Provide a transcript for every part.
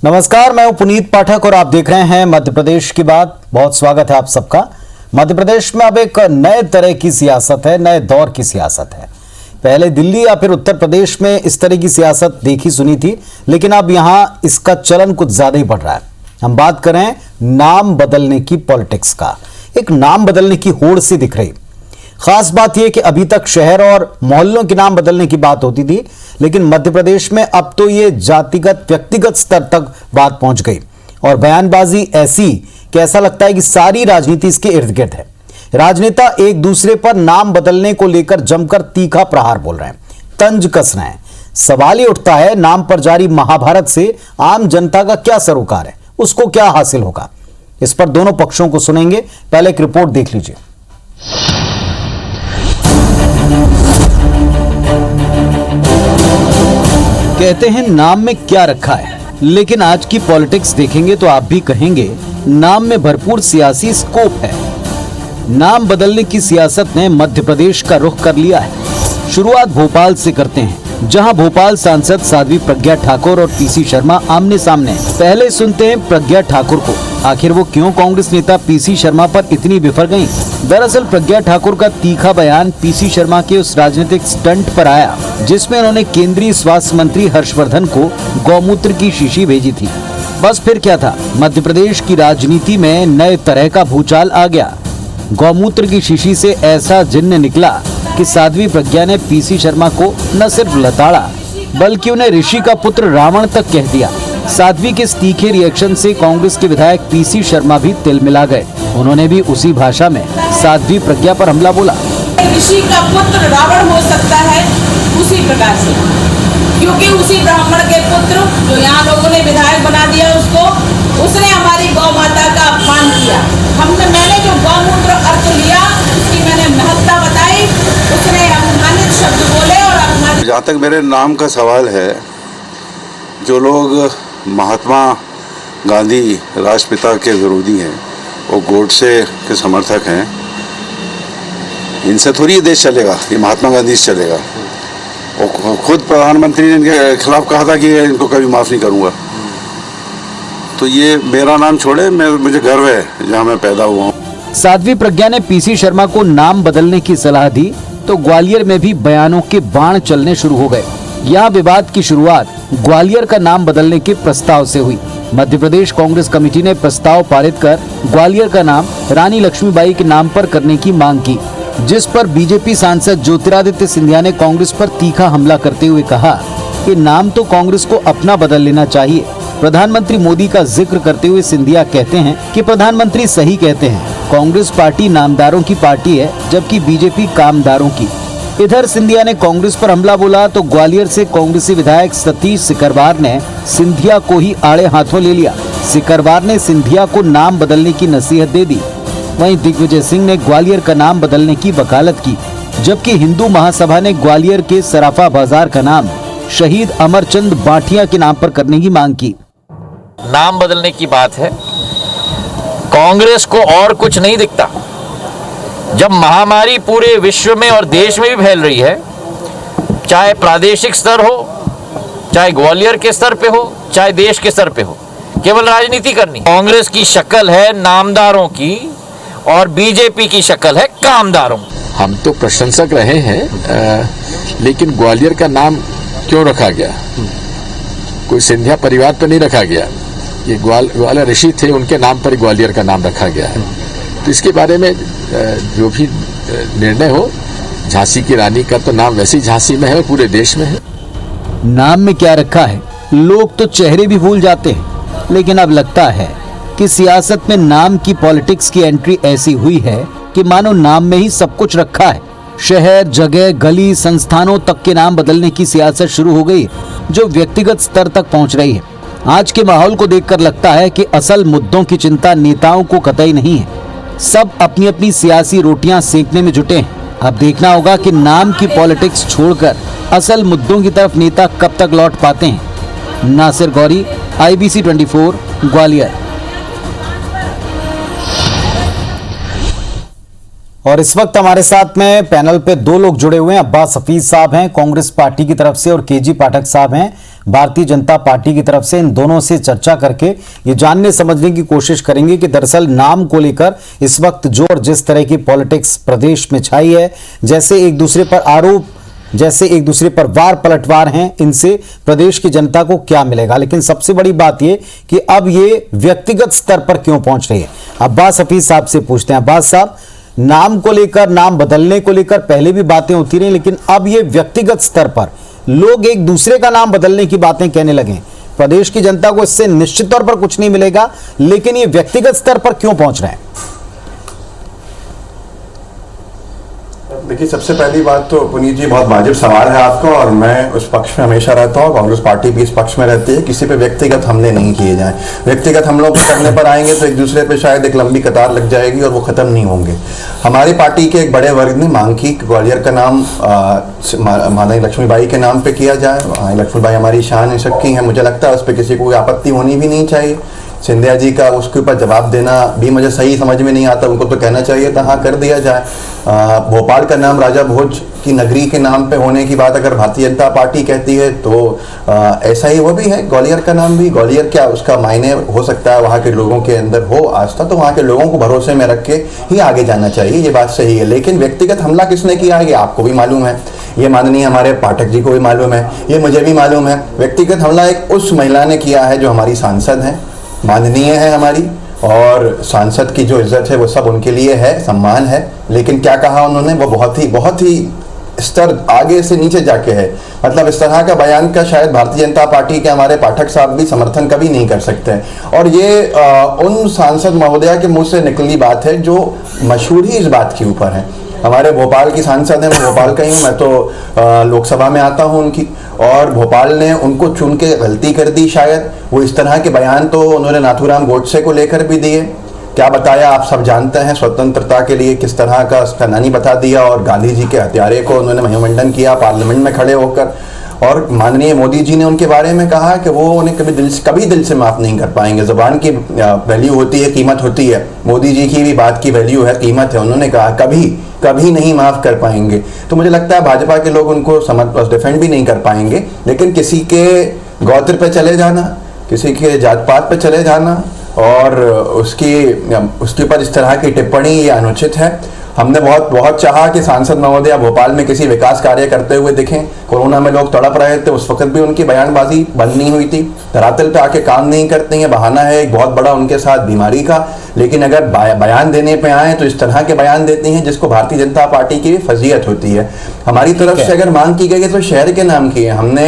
नमस्कार, मैं हूं पुनीत पाठक और आप देख रहे हैं मध्य प्रदेश की बात। बहुत स्वागत है आप सबका। मध्य प्रदेश में अब एक नए तरह की सियासत है, नए दौर की सियासत है। पहले दिल्ली या फिर उत्तर प्रदेश में इस तरह की सियासत देखी सुनी थी, लेकिन अब यहां इसका चलन कुछ ज्यादा ही बढ़ रहा है। हम बात करें नाम बदलने की पॉलिटिक्स का। एक नाम बदलने की होड़ सी दिख रही। खास बात यह कि अभी तक शहर और मोहल्लों के नाम बदलने की बात होती थी, लेकिन मध्य प्रदेश में अब तो यह जातिगत व्यक्तिगत स्तर तक बात पहुंच गई और बयानबाजी ऐसी कि ऐसा लगता है कि सारी राजनीति इसके इर्द गिर्द है। राजनेता एक दूसरे पर नाम बदलने को लेकर जमकर तीखा प्रहार बोल रहे हैं, तंज कस रहे हैं। सवाल ये उठता है, नाम पर जारी महाभारत से आम जनता का क्या सरोकार है, उसको क्या हासिल होगा? इस पर दोनों पक्षों को सुनेंगे। पहले एक रिपोर्ट देख लीजिए। कहते हैं नाम में क्या रखा है, लेकिन आज की पॉलिटिक्स देखेंगे तो आप भी कहेंगे नाम में भरपूर सियासी स्कोप है। नाम बदलने की सियासत ने मध्य प्रदेश का रुख कर लिया है। शुरुआत भोपाल से करते हैं, जहां भोपाल सांसद साध्वी प्रज्ञा ठाकुर और पीसी शर्मा आमने सामने। पहले सुनते हैं प्रज्ञा ठाकुर को। आखिर वो क्यों कांग्रेस नेता पीसी शर्मा पर इतनी बिफर गईं? दरअसल प्रज्ञा ठाकुर का तीखा बयान पीसी शर्मा के उस राजनीतिक स्टंट पर आया जिसमें उन्होंने केंद्रीय स्वास्थ्य मंत्री हर्षवर्धन को गौमूत्र की शीशी भेजी थी। बस फिर क्या था, मध्य प्रदेश की राजनीति में नए तरह का भूचाल आ गया। गौमूत्र की शीशी से ऐसा जिन्न निकला कि साध्वी प्रज्ञा ने पीसी शर्मा को न सिर्फ लताड़ा बल्कि उन्हें ऋषि का पुत्र रावण तक कह दिया। साध्वी के इस तीखे रिएक्शन से कांग्रेस के विधायक पीसी शर्मा भी तिलमिला गए। उन्होंने भी उसी भाषा में साध्वी प्रज्ञा पर हमला बोला। ऋषि का पुत्र रावण हो सकता है उसी प्रकार से, क्योंकि उसी ब्राह्मण के पुत्र जो यहाँ लोगों ने विधायक बना दिया उसने हमारी गौ माता का अपमान किया। मैंने जो गौमूत्र अर्थ लिया उसकी मैंने महत्ता बताई, उसने अपमानित शब्द बोले और अपमानित। जहाँ तक मेरे नाम का सवाल है, जो लोग महात्मा गांधी राष्ट्रपिता के विरोधी हैं, वो गोडसे के समर्थक हैं, इनसे थोड़ी ये देश चलेगा, ये महात्मा गांधी से चलेगा। और खुद प्रधानमंत्री ने इनके खिलाफ कहा था कि इनको कभी माफ़ नहीं करूँगा। तो ये मेरा नाम छोड़े, मुझे गर्व है जहाँ मैं पैदा हुआ हूँ। साध्वी प्रज्ञा ने पीसी शर्मा को नाम बदलने की सलाह दी तो ग्वालियर में भी बयानों के बाण चलने शुरू हो गए। यहाँ विवाद की शुरुआत ग्वालियर का नाम बदलने के प्रस्ताव से हुई। मध्य प्रदेश कांग्रेस कमेटी ने प्रस्ताव पारित कर ग्वालियर का नाम रानी लक्ष्मीबाई के नाम पर करने की मांग की, जिस पर बीजेपी सांसद ज्योतिरादित्य सिंधिया ने कांग्रेस पर तीखा हमला करते हुए कहा कि नाम तो कांग्रेस को अपना बदल लेना चाहिए। प्रधानमंत्री मोदी का जिक्र करते हुए सिंधिया कहते हैं कि प्रधानमंत्री सही कहते हैं, कांग्रेस पार्टी नामदारों की पार्टी है जबकि बीजेपी कामदारों की। इधर सिंधिया ने कांग्रेस पर हमला बोला तो ग्वालियर से कांग्रेसी विधायक सतीश सिकरवार ने सिंधिया को ही आड़े हाथों ले लिया। सिकरवार ने सिंधिया को नाम बदलने की नसीहत दे दी। वहीं दिग्विजय सिंह ने ग्वालियर का नाम बदलने की वकालत की, जबकि हिंदू महासभा ने ग्वालियर के सराफा बाजार का नाम शहीद अमरचंद बाठिया के नाम पर करने की मांग की। नाम बदलने की बात है, कांग्रेस को और कुछ नहीं दिखता। जब महामारी पूरे विश्व में और देश में भी फैल रही है, चाहे प्रादेशिक स्तर हो, चाहे ग्वालियर के स्तर पे हो, चाहे देश के स्तर पे हो, केवल राजनीति करनी। कांग्रेस की शक्ल है नामदारों की और बीजेपी की शक्ल है कामदारों। हम तो प्रशंसक रहे हैं, लेकिन ग्वालियर का नाम क्यों रखा गया? कोई सिंधिया परिवार पर नहीं रखा गया, ये ग्वालियर ऋषि थे, उनके नाम पर ग्वालियर का नाम रखा गया है। तो इसके बारे में जो भी निर्णय हो, झांसी की रानी का तो नाम वैसे ही झांसी में है, पूरे देश में है। नाम में क्या रखा है, लोग तो चेहरे भी भूल जाते हैं, लेकिन अब लगता है कि सियासत में नाम की पॉलिटिक्स की एंट्री ऐसी हुई है कि मानो नाम में ही सब कुछ रखा है। शहर, जगह, गली, संस्थानों तक के नाम बदलने की सियासत शुरू हो गई, जो व्यक्तिगत स्तर तक पहुंच रही है। आज के माहौल को देखकर लगता है कि असल मुद्दों की चिंता नेताओं को कतई नहीं है। सब अपनी अपनी सियासी रोटियां सेकने में जुटे हैं। अब देखना होगा कि नाम की पॉलिटिक्स छोड़कर असल मुद्दों की तरफ नेता कब तक लौट पाते हैं। नासिर गौरी, IBC 24, ग्वालियर। और इस वक्त हमारे साथ में पैनल पे दो लोग जुड़े हुए हैं। अब्बास हफीज साहब हैं कांग्रेस पार्टी की तरफ से और केजी पाठक साहब हैं भारतीय जनता पार्टी की तरफ से। इन दोनों से चर्चा करके ये जानने समझने की कोशिश करेंगे कि दरअसल नाम को लेकर इस वक्त जो और जिस तरह की पॉलिटिक्स प्रदेश में छाई है, जैसे एक दूसरे पर आरोप, जैसे एक दूसरे पर वार पलटवार हैं, इनसे प्रदेश की जनता को क्या मिलेगा। लेकिन सबसे बड़ी बात यह कि अब ये व्यक्तिगत स्तर पर क्यों पहुंच रही है। अब्बास हफीज साहब से पूछते हैं। अब्बास साहब, नाम को लेकर, नाम बदलने को लेकर पहले भी बातें होती रही, लेकिन अब ये व्यक्तिगत स्तर पर लोग एक दूसरे का नाम बदलने की बातें कहने लगे। प्रदेश की जनता को इससे निश्चित तौर पर कुछ नहीं मिलेगा, लेकिन ये व्यक्तिगत स्तर पर क्यों पहुंच रहे हैं? देखिए, सबसे पहली बात तो पुनीत जी, बहुत वाजिब सवाल है आपका, और मैं उस पक्ष में हमेशा रहता हूँ। कांग्रेस पार्टी भी इस पक्ष में रहती है, किसी पे व्यक्तिगत हमले नहीं किए जाएं। व्यक्तिगत हमलों पे करने पर आएंगे तो एक दूसरे पे शायद एक लंबी कतार लग जाएगी और वो खत्म नहीं होंगे। हमारी पार्टी के एक बड़े वर्ग ने मांग की कि ग्वालियर का नाम महारानी लक्ष्मीबाई के नाम पे किया जाए। महारानी लक्ष्मीबाई हमारी शान शक्ति है, मुझे लगता है उस पर किसी को आपत्ति होनी भी नहीं चाहिए। सिंधिया जी का उसके ऊपर जवाब देना भी मुझे सही समझ में नहीं आता, उनको तो कहना चाहिए था हाँ कर दिया जाए। भोपाल का नाम राजा भोज की नगरी के नाम पे होने की बात अगर भारतीय जनता पार्टी कहती है तो ऐसा ही वो भी है। ग्वालियर का नाम भी, ग्वालियर क्या उसका मायने हो सकता है वहाँ के लोगों के अंदर हो आस्था, तो वहाँ के लोगों को भरोसे में रख के ही आगे जाना चाहिए, ये बात सही है। लेकिन व्यक्तिगत हमला किसने किया है ये आपको भी मालूम है, ये माननीय हमारे पाठक जी को भी मालूम है, ये मुझे भी मालूम है। व्यक्तिगत हमला एक उस महिला ने किया है जो हमारी सांसद है, माननीय है हमारी, और सांसद की जो इज्जत है वो सब उनके लिए है, सम्मान है। लेकिन क्या कहा उन्होंने, वो बहुत ही स्तर आगे से नीचे जाके है। मतलब इस तरह का बयान का शायद भारतीय जनता पार्टी के हमारे पाठक साहब भी समर्थन कभी नहीं कर सकते। और ये उन सांसद महोदया के मुंह से निकली बात है जो मशहूर ही इस बात के ऊपर है। हमारे भोपाल की सांसद है, मैं भोपाल का ही हूँ, मैं तो लोकसभा में आता हूँ उनकी, और भोपाल ने उनको चुन के गलती कर दी शायद। वो इस तरह के बयान तो उन्होंने नाथूराम गोडसे को लेकर भी दिए, क्या बताया आप सब जानते हैं। स्वतंत्रता के लिए किस तरह का सेनानी बता दिया, और गांधी जी के हत्यारे को उन्होंने महिमंडन किया पार्लियामेंट में खड़े होकर। और माननीय मोदी जी ने उनके बारे में कहा कि वो उन्हें कभी दिल से माफ़ नहीं कर पाएंगे। ज़बान की वैल्यू होती है, कीमत होती है, मोदी जी की भी बात की वैल्यू है, कीमत है। उन्होंने कहा कभी नहीं माफ़ कर पाएंगे। तो मुझे लगता है भाजपा के लोग उनको डिफेंड भी नहीं कर पाएंगे। लेकिन किसी के गोत्र पे चले जाना, किसी के जात पात पे चले जाना और उसके ऊपर इस तरह की टिप्पणी ये अनुचित है। हमने बहुत चाहा कि सांसद महोदया भोपाल में किसी विकास कार्य करते हुए दिखें। कोरोना में लोग तड़प रहे थे, उस वक्त भी उनकी बयानबाजी बंद नहीं हुई थी। धरातल पे आके काम नहीं करती हैं, बहाना है एक बहुत बड़ा उनके साथ बीमारी का। लेकिन अगर बयान देने पे आए तो इस तरह के बयान देती हैं जिसको भारतीय जनता पार्टी की फजीयत होती है। हमारी तरफ से अगर मांग की गई है तो शहर के नाम की है, हमने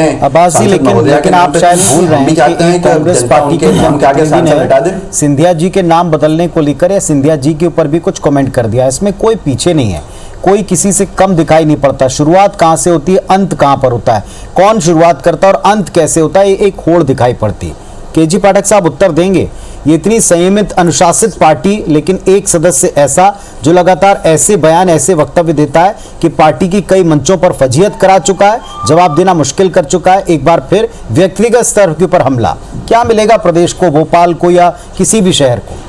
लेकिन आप शायद भूल रहे हैं कि कांग्रेस पार्टी के नाम के आगे सांसद हटा दे। सिंधिया जी के नाम बदलने को लेकर या सिंधिया जी के ऊपर भी कुछ कमेंट कर दिया, इसमें कोई पीछे नहीं है, कोई किसी से कम दिखाई नहीं पड़ता। शुरुआत कहां से होती है, अंत कहां पर होता है, कौन शुरुआत करता है और अंत कैसे होता है, ये एक होड़ दिखाई पड़ती है। केजी पाठक साहब उत्तर देंगे। ये इतनी संयमित अनुशासित पार्टी, लेकिन एक सदस्य ऐसा जो लगातार ऐसे बयान, ऐसे वक्तव्य देता है कि पार्टी की कई मंचों पर फजीहत करा चुका है, जवाब देना मुश्किल कर चुका है। एक बार फिर व्यक्तिगत स्तर के ऊपर हमला, क्या मिलेगा प्रदेश को, भोपाल को या किसी भी शहर को?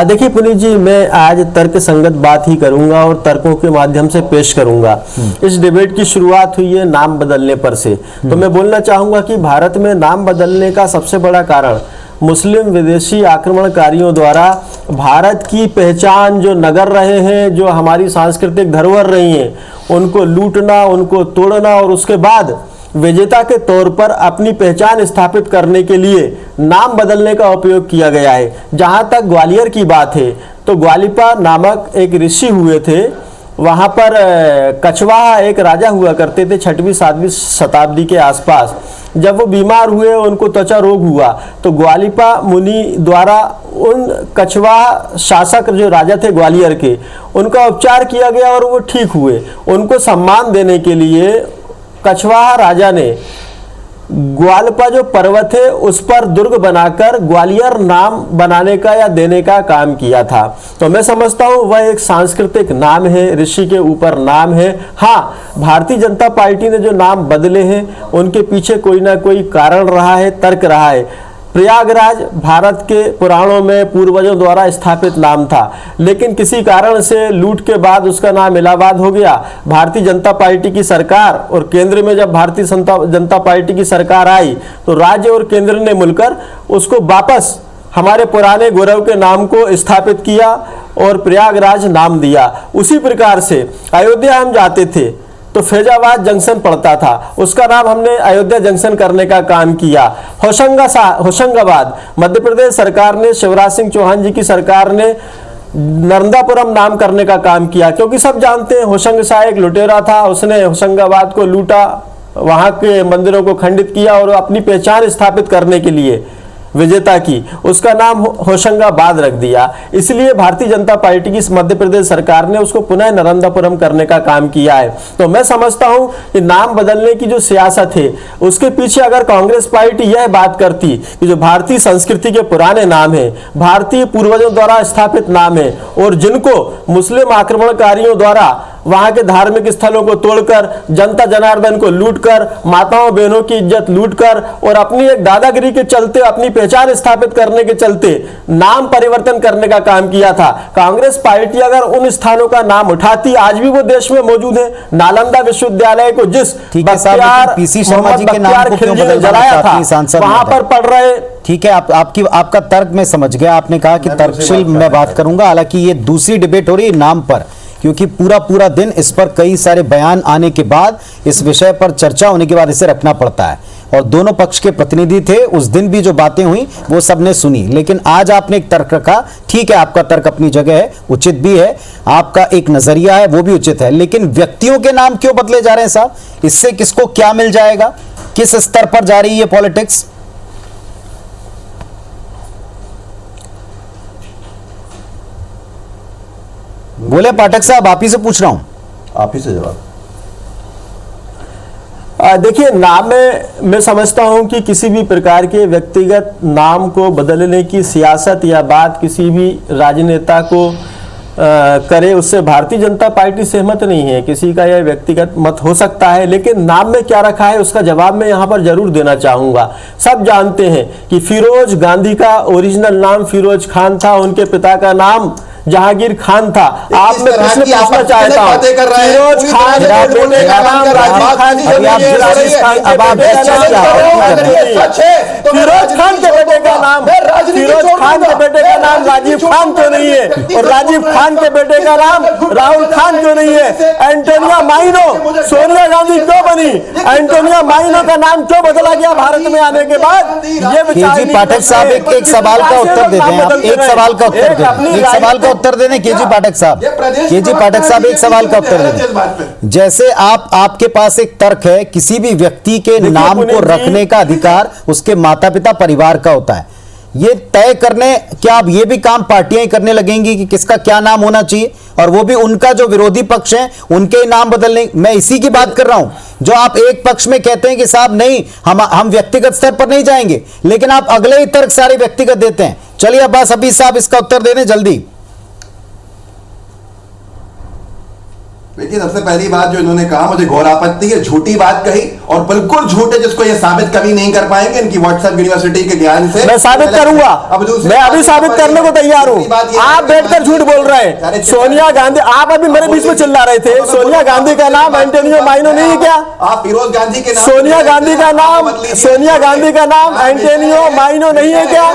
देखिए पुनीत जी, मैं आज तर्क संगत बात ही करूंगा और तर्कों के माध्यम से पेश करूंगा। इस डिबेट की शुरुआत हुई है नाम बदलने पर से, तो मैं बोलना चाहूंगा कि भारत में नाम बदलने का सबसे बड़ा कारण मुस्लिम विदेशी आक्रमणकारियों द्वारा भारत की पहचान जो नगर रहे हैं, जो हमारी सांस्कृतिक धरोहर रही हैं, उनको लूटना, उनको तोड़ना और उसके बाद विजेता के तौर पर अपनी पहचान स्थापित करने के लिए नाम बदलने का उपयोग किया गया है। जहां तक ग्वालियर की बात है तो ग्वालिपा नामक एक ऋषि हुए थे, वहां पर कछवाहा एक राजा हुआ करते थे 6वीं-7वीं शताब्दी के आसपास। जब वो बीमार हुए, उनको त्वचा रोग हुआ, तो ग्वालिपा मुनि द्वारा उन कछवाहा शासक जो राजा थे ग्वालियर के, उनका उपचार किया गया और वो ठीक हुए। उनको सम्मान देने के लिए कछवाहा राजा ने ग्वालपा जो पर्वत है उस पर दुर्ग बनाकर ग्वालियर नाम बनाने का या देने का काम किया था। तो मैं समझता हूं वह एक सांस्कृतिक नाम है, ऋषि के ऊपर नाम है। हाँ, भारतीय जनता पार्टी ने जो नाम बदले हैं उनके पीछे कोई ना कोई कारण रहा है, तर्क रहा है। प्रयागराज भारत के पुराणों में पूर्वजों द्वारा स्थापित नाम था, लेकिन किसी कारण से लूट के बाद उसका नाम इलाहाबाद हो गया। भारतीय जनता पार्टी की सरकार और केंद्र में जब भारतीय जनता पार्टी की सरकार आई तो राज्य और केंद्र ने मिलकर उसको वापस हमारे पुराने गौरव के नाम को स्थापित किया और प्रयागराज नाम दिया। उसी प्रकार से अयोध्या हम जाते थे तो फैजाबाद जंक्शन पड़ता था, उसका नाम हमने अयोध्या जंक्शन करने का काम किया। होशंगाबाद मध्य प्रदेश सरकार ने, शिवराज सिंह चौहान जी की सरकार ने नर्मदापुरम नाम करने का काम किया, क्योंकि सब जानते हैं होशंगाशाह एक लुटेरा था, उसने होशंगाबाद को लूटा, वहां के मंदिरों को खंडित किया और अपनी पहचान स्थापित करने के लिए विजेता की उसका नाम होशंगाबाद रख दिया। इसलिए भारतीय जनता पार्टी की मध्य प्रदेश सरकार ने उसको पुनः नर्मदापुरम करने का काम किया है। तो मैं समझता हूं कि नाम बदलने की जो सियासत है उसके पीछे अगर कांग्रेस पार्टी यह बात करती कि जो भारतीय संस्कृति के पुराने नाम है, भारतीय पूर्वजों द्वारा स्थापित नाम है और जिनको मुस्लिम आक्रमणकारियों द्वारा वहां के धार्मिक स्थलों को तोड़कर, जनता जनार्दन को लूटकर, माताओं बहनों की इज्जत लूटकर और अपनी एक दादागिरी के चलते, अपनी पहचान स्थापित करने के चलते नाम परिवर्तन करने का काम किया था। कांग्रेस पार्टी अगर उन स्थानों का नाम उठाती, आज भी वो देश में मौजूद है। नालंदा विश्वविद्यालय को जिस पीसी शर्मा जी के नाम को क्यों जलाया था, वहां पर पढ़ रहे। ठीक है, आपका तर्क मैं समझ गया। आपने कहा कि तर्कशील मैं बात करूंगा, हालांकि ये दूसरी डिबेट हो रही है नाम पर, क्योंकि पूरा दिन इस पर कई सारे बयान आने के बाद, इस विषय पर चर्चा होने के बाद इसे रखना पड़ता है और दोनों पक्ष के प्रतिनिधि थे। उस दिन भी जो बातें हुई वो सबने सुनी, लेकिन आज आपने एक तर्क रखा। ठीक है, आपका तर्क अपनी जगह है, उचित भी है, आपका एक नजरिया है वो भी उचित है, लेकिन व्यक्तियों के नाम क्यों बदले जा रहे हैं साहब? इससे किसको क्या मिल जाएगा? किस स्तर पर जा रही है पॉलिटिक्स? बोले पाठक साहब, आप ही से पूछ रहा हूं। आप ही से जवाब। देखिए, नाम में मैं समझता हूं कि किसी भी प्रकार के व्यक्तिगत नाम को बदलने की सियासत या बात किसी भी राजनेता को करे, उससे भारतीय जनता पार्टी सहमत नहीं है। किसी का यह व्यक्तिगत मत हो सकता है, लेकिन नाम में क्या रखा है उसका जवाब मैं यहां पर जरूर देना चाहूंगा। सब जानते हैं कि फिरोज गांधी का ओरिजिनल नाम फिरोज खान था, उनके पिता का नाम जहांगीर खान था। आप मैं प्रश्न पूछना चाहता हूं, फिरोज खान के बेटे का नाम राजीव खान तो नहीं है, राजीव खान के बेटे का नाम फिरोज खान के बेटे का नाम फिरोज खान के बेटे का नाम राजीव खान क्यों नहीं है, और राजीव खान के बेटे का नाम राहुल खान क्यों नहीं है? एंटोनिया माइनो सोनिया गांधी क्यों बनी? एंटोनिया माइनो का नाम क्यों बदला गया भारत में आने के बाद? ये केजी पाठक साहब एक सवाल का उत्तर दे दें। आप एक सवाल का उत्तर दें, एक सवाल का उत्तर देने। केजी पाठक साहब, केजी पाठक साहब एक सवाल का उत्तर दें। जैसे आपके पास एक तर्क है, किसी भी व्यक्ति के नाम को रखने का अधिकार उसके माता पिता परिवार का होता है, ये तय करने, क्या अब ये भी काम पार्टियां ही करने लगेंगी कि किसका क्या नाम होना चाहिए, और वो भी उनका जो विरोधी पक्ष है उनके नाम बदलने? मैं इसी की बात कर रहा हूं, जो आप एक पक्ष में कहते हैं कि साहब नहीं, हम व्यक्तिगत स्तर पर नहीं जाएंगे, लेकिन आप अगले ही तर्क सारे व्यक्तिगत देते हैं। चलिए अब्बास हफीज साहब इसका उत्तर दे दें जल्दी। देखिए, सबसे पहली बात जो इन्होंने कहा, मुझे घोर आपत्ति है, झूठी बात कही और बिल्कुल झूठे, जिसको ये साबित कभी नहीं कर पाएंगे इनकी व्हाट्सएप यूनिवर्सिटी के ज्ञान से। मैं साबित करूंगा, मैं अभी साबित करने को तैयार हूं। आप बैठकर झूठ बोल रहे हैं। सोनिया गांधी, आप अभी मेरे बीच में चिल्ला रहे थे। सोनिया गांधी का नाम एंटोनियो माइनो नहीं है क्या? आप फिरोज गांधी के नाम, सोनिया गांधी का नाम एंटोनियो माइनो नहीं है क्या?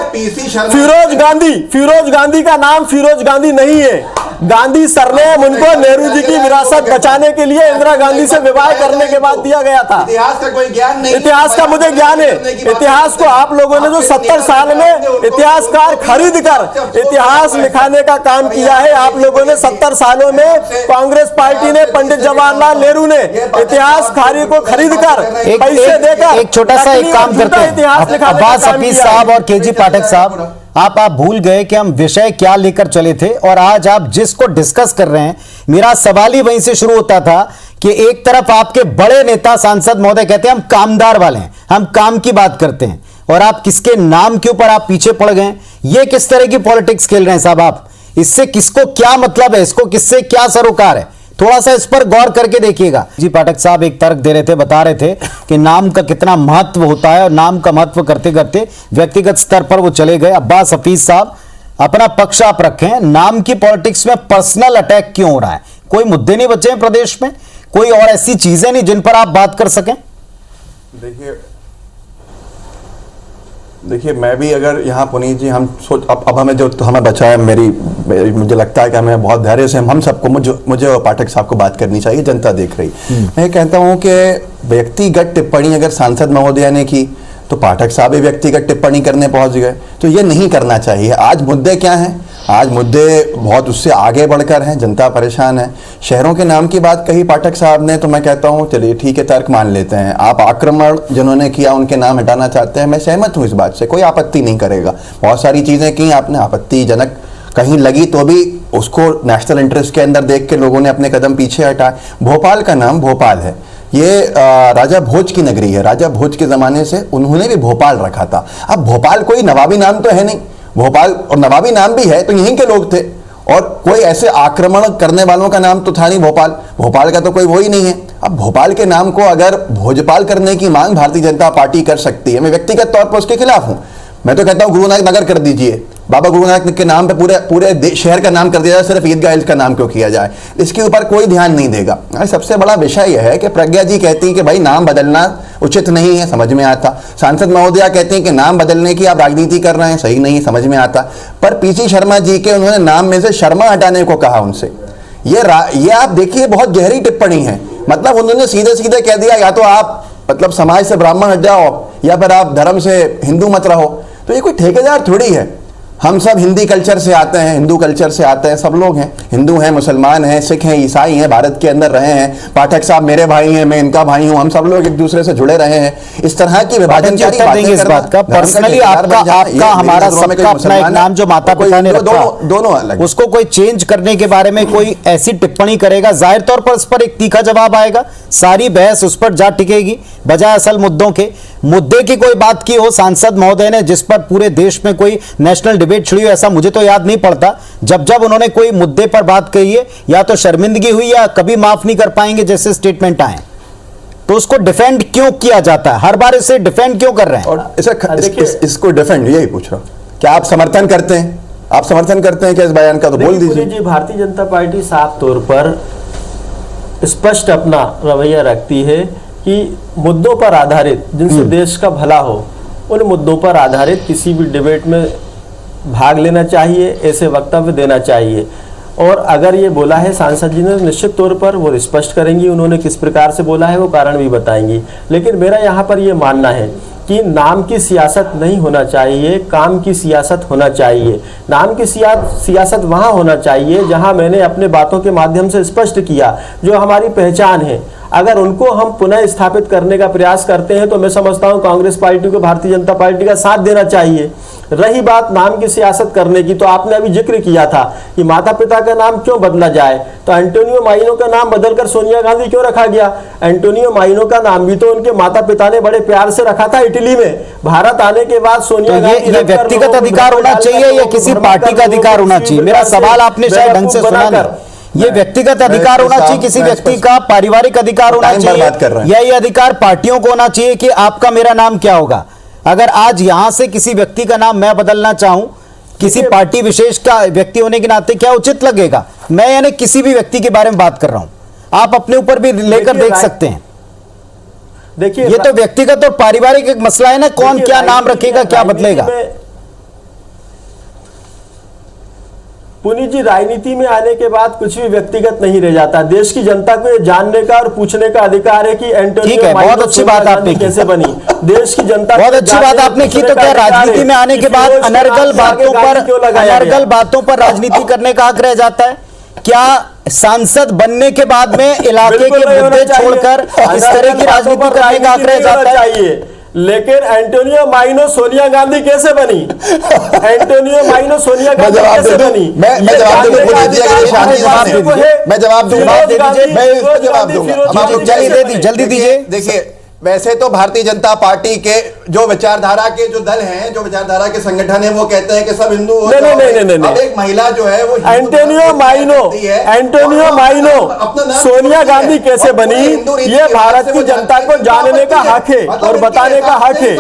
फिरोज गांधी का नाम फिरोज गांधी नहीं है। गांधी सरनेम उनको नेहरू जी की विरासत बचाने के लिए इंदिरा गांधी से विवाह करने के बाद दिया गया था। इतिहास का कोई ज्ञान नहीं, इतिहास का मुझे ज्ञान है। इतिहास को आप लोगों ने जो 70 साल में इतिहासकार खरीद कर इतिहास लिखाने का काम किया है, आप लोगों ने 70 सालों में कांग्रेस पार्टी ने, पंडित जवाहरलाल नेहरू ने इतिहासकारी को खरीद कर पैसे देकर एक छोटा सा एक काम करते हैं। अब्बास हफीज साहब और केजी पाठक साहब, आप भूल गए कि हम विषय क्या लेकर चले थे, और आज आप जिसको डिस्कस कर रहे हैं, मेरा सवाल ही वहीं से शुरू होता था कि एक तरफ आपके बड़े नेता सांसद महोदय कहते हैं हम कामदार वाले हैं, हम काम की बात करते हैं, और आप किसके नाम के ऊपर आप पीछे पड़ गए। ये किस तरह की पॉलिटिक्स खेल रहे हैं साहब आप? इससे किसको क्या मतलब है, इसको किससे क्या सरोकार है? थोड़ा सा इस पर गौर करके देखिएगा। जी पाठक साहब एक तर्क दे रहे थे, बता रहे थे कि नाम का कितना महत्व होता है और नाम का महत्व करते करते व्यक्तिगत स्तर पर वो चले गए। अब्बास हफीज साहब, अपना पक्ष आप रखें, नाम की पॉलिटिक्स में पर्सनल अटैक क्यों हो रहा है? कोई मुद्दे नहीं बचे हैं प्रदेश में, कोई और ऐसी चीजें नहीं जिन पर आप बात कर सकें? देखिए मैं भी अगर यहाँ पुनीत जी हम सोच अब हमें जो तो हमें बचा है, मुझे लगता है कि हमें बहुत धैर्य से हम सबको मुझे और पाठक साहब को बात करनी चाहिए, जनता देख रही। मैं कहता हूँ कि व्यक्तिगत टिप्पणी अगर सांसद महोदया ने की तो पाठक साहब भी व्यक्तिगत टिप्पणी करने पहुंच गए, तो ये नहीं करना चाहिए। आज मुद्दे क्या हैं? आज मुद्दे बहुत उससे आगे बढ़कर हैं, जनता परेशान है। शहरों के नाम की बात कही पाठक साहब ने, तो मैं कहता हूं चलिए ठीक है, तर्क मान लेते हैं। आप आक्रमण जिन्होंने किया उनके नाम हटाना चाहते हैं, मैं सहमत हूं इस बात से, कोई आपत्ति नहीं करेगा। बहुत सारी चीज़ें की आपने, आपत्तिजनक कहीं लगी तो भी उसको नेशनल इंटरेस्ट के अंदर देख के लोगों ने अपने कदम पीछे हटाए। भोपाल का नाम भोपाल है, ये राजा भोज की नगरी है, राजा भोज के ज़माने से उन्होंने भी भोपाल रखा था। अब भोपाल कोई नवाबी नाम तो है नहीं, भोपाल और नवाबी नाम भी है तो यहीं के लोग थे, और कोई ऐसे आक्रमण करने वालों का नाम तो था नहीं भोपाल, भोपाल का तो कोई वो ही नहीं है। अब भोपाल के नाम को अगर भोजपाल करने की मांग भारतीय जनता पार्टी कर सकती है, मैं व्यक्तिगत तौर पर उसके खिलाफ हूं। मैं तो कहता हूं गुरु नानक नगर कर दीजिए, बाबा गुरु नानक के नाम पे पूरे शहर का नाम कर दिया जाए, सिर्फ ईदगाह का नाम क्यों किया जाए? इसके ऊपर कोई ध्यान नहीं देगा। सबसे बड़ा विषय यह है कि प्रज्ञा जी कहती हैं कि भाई नाम बदलना उचित नहीं है, समझ में आता। सांसद महोदया कहती हैं कि नाम बदलने की आप राजनीति कर रहे हैं, सही नहीं, समझ में आता। पर पीसी शर्मा जी के उन्होंने नाम में से शर्मा हटाने को कहा उनसे, ये आप देखिए बहुत गहरी टिप्पणी है। मतलब उन्होंने सीधे सीधे कह दिया या तो आप मतलब समाज से ब्राह्मण हट जाओ या फिर आप धर्म से हिंदू मत रहो। तो ये कोई ठेकेदार थोड़ी है, हम सब हिंदी कल्चर से आते हैं, हिंदू कल्चर से आते हैं, सब लोग हैं, हिंदू हैं, मुसलमान हैं, सिख हैं, ईसाई हैं, भारत के अंदर रहे हैं। पाठक साहब मेरे भाई हैं, मैं इनका भाई हूं, हम सब लोग एक दूसरे से जुड़े रहे हैं। इस तरह की विभाजनकारी बातें इस बात का पर्सनली आपका हमारा सबका अपना एक नाम जो माता पिता ने रखा, दोनों अलग, उसको कोई चेंज करने के बारे में कोई ऐसी टिप्पणी करेगा, जाहिर तौर पर उस पर एक तीखा जवाब आएगा, सारी बहस उस पर जा टिकेगी, बजाय असल मुद्दों के। मुद्दे की कोई बात की हो सांसद महोदय ने जिस पर पूरे देश में कोई नेशनल डिबेट छिड़ी हो, ऐसा मुझे तो याद नहीं पड़ता। जब उन्होंने कोई मुद्दे पर बात कही है, या तो शर्मिंदगी हुई या कभी माफ नहीं कर पाएंगे जैसे स्टेटमेंट आए, तो उसको डिफेंड क्यों किया जाता है? हर बार इसे डिफेंड क्यों कर रहे हैं? और इसको डिफेंड यही पूछ रहा हूं, क्या आप समर्थन करते हैं? आप समर्थन करते हैं क्या इस बयान का? तो बोल दीजिए जी। भारतीय जनता पार्टी साफ तौर पर स्पष्ट अपना रवैया रखती है कि मुद्दों पर आधारित, जिनसे देश का भला हो, उन मुद्दों पर आधारित किसी भी डिबेट में भाग लेना चाहिए, ऐसे वक्तव्य देना चाहिए। और अगर ये बोला है सांसद जी ने, निश्चित तौर पर वो स्पष्ट करेंगी, उन्होंने किस प्रकार से बोला है वो कारण भी बताएंगी। लेकिन मेरा यहाँ पर ये मानना है कि नाम की सियासत नहीं होना चाहिए, काम की सियासत होना चाहिए। नाम की सियासत वहाँ होना चाहिए जहाँ मैंने अपने बातों के माध्यम से स्पष्ट किया जो हमारी पहचान है। अगर उनको हम पुनः स्थापित करने का प्रयास करते हैं तो मैं समझता हूं कांग्रेस पार्टी को भारतीय जनता पार्टी का साथ देना चाहिए। रही बात नाम की सियासत करने की, तो आपने अभी जिक्र किया था कि माता पिता का नाम क्यों बदला जाए, तो एंटोनियो माइनो का नाम बदलकर सोनिया गांधी क्यों रखा गया? एंटोनियो माइनो का नाम भी तो उनके माता पिता ने बड़े प्यार से रखा था इटली में। भारत आने के बाद सोनिया गांधी ये व्यक्तिगत अधिकार होना चाहिए या किसी पार्टी का अधिकार होना चाहिए? मेरा सवाल आपने शायद ढंग से सुना नहीं। ये व्यक्तिगत अधिकार होना चाहिए किसी व्यक्ति का, पारिवारिक अधिकार होना चाहिए, या ये अधिकार पार्टियों को होना चाहिए कि आपका मेरा नाम क्या होगा? अगर आज यहां से किसी व्यक्ति का नाम मैं बदलना चाहूं, किसी पार्टी विशेष का व्यक्ति होने के नाते क्या उचित लगेगा? मैं यानी किसी भी व्यक्ति के बारे में बात कर रहा हूं, आप अपने ऊपर भी लेकर देख सकते हैं। देखिए ये तो व्यक्तिगत और पारिवारिक एक मसला है ना, कौन क्या नाम रखेगा, क्या बदलेगा। पुनीत जी, राजनीति में आने के बाद कुछ भी व्यक्तिगत नहीं रह जाता। देश की जनता को ये जानने का और पूछने का अधिकार है कि एंटोनियो माइनो बहुत अच्छी बात आपने कैसे बनी। देश की जनता बहुत अच्छी बात आपने की। तो क्या राजनीति में आने के बाद अनर्गल बातों पर राजनीति करने का हक रह जाता है? क्या सांसद बनने के बाद में इलाके के मुद्दे छोड़कर इस तरह की राजनीति करने का हक रह जाता है? लेकिन एंटोनियो माइनो सोनिया गांधी कैसे बनी? एंटोनियो माइनो सोनिया गांधी कैसे बनी? मैं जवाब दूंगा। जल्दी दीजिए। देखिए वैसे तो भारतीय जनता पार्टी के जो विचारधारा के जो दल हैं, जो विचारधारा के संगठन है, वो कहते हैं कि सब हिंदू हो जाओ। नहीं। अब एक महिला जो है वो एंटोनियो माइनो सोनिया गांधी कैसे बनी, ये भारत की जनता को जानने का हक है और बताने का हक है।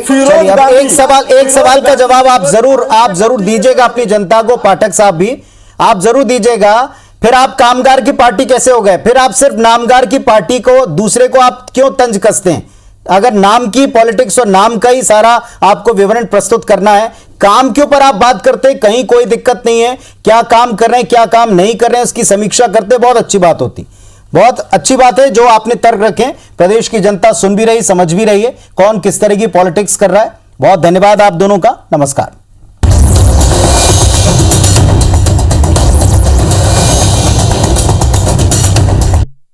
चलिए, अब एक सवाल का जवाब आप जरूर दीजिएगा अपनी जनता को, पाठक साहब भी आप जरूर दीजिएगा। फिर आप कामगार की पार्टी कैसे हो गए? फिर आप सिर्फ नामगार की पार्टी को, दूसरे को आप क्यों तंज कसते हैं? अगर नाम की पॉलिटिक्स और नाम का ही सारा आपको विवरण प्रस्तुत करना है, काम के ऊपर आप बात करते हैं, कहीं कोई दिक्कत नहीं है। क्या काम कर रहे हैं, क्या काम नहीं कर रहे हैं, उसकी समीक्षा करते, बहुत अच्छी बात होती। बहुत अच्छी बात है जो आपने तर्क रखे। प्रदेश की जनता सुन भी रही, समझ भी रही है कौन किस तरह की पॉलिटिक्स कर रहा है। बहुत धन्यवाद आप दोनों का। नमस्कार।